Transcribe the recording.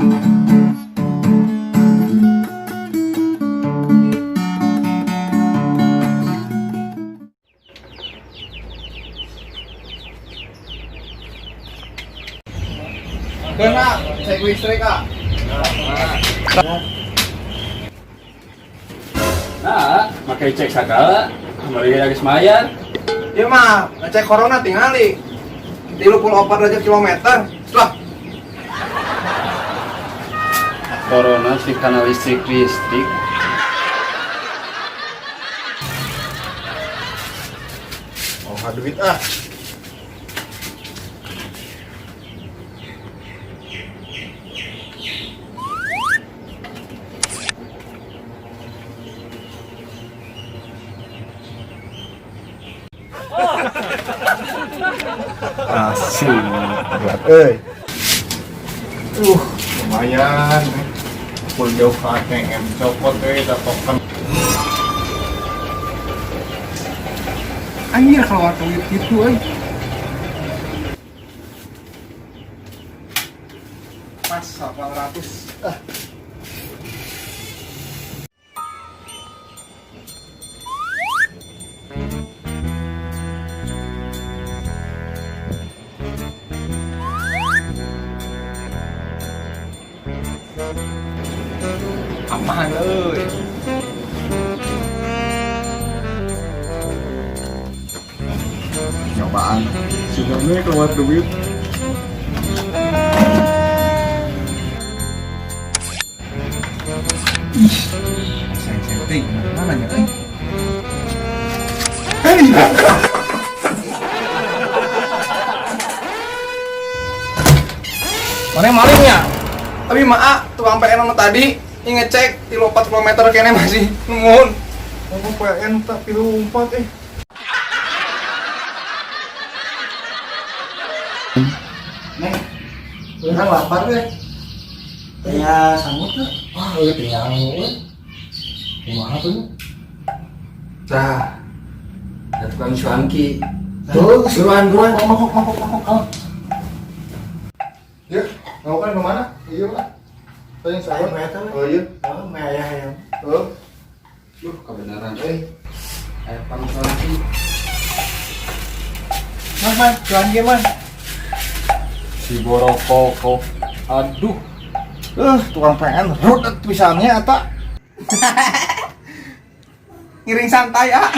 Kena, cek listrik kak. Nah, pakai cek segala, kembali lagi semayan. Iya mah, ngecek corona tingali 34 derajat kilometer. Lah, Corona si kanal listrik. oh nggak duit ah. Asik, berat, lumayan. Full jauh ke ATM, copot datokan. Anjir keluar duit gitu, Pas 800. Aman euy. Cobaan sebenarnya keluar duit. Ih, seng-seng mana nya euy? Hei. Mana malingnya? Tapi maaf, tukang PN anu tadi ini ngecek di 4 km kene masih nuhun. Mau PN tapi 4 Neng, udah lapar deh. Tanya sanggup tuh. Wah, udah tinggal kumaha tuh? Tah, ada tukang cuanki. Tuh, suruhan. Mangkok. Ya, mau kan kemana? Iya lah. Tanya saya. Oh iya. Oh, ayah. Oh. Kebenaran, ayo pangsa lagi. Man, jualan gimana? Si borokoko, aduh. Tukang PN rudet pisannya eta. Ngiring santai ah.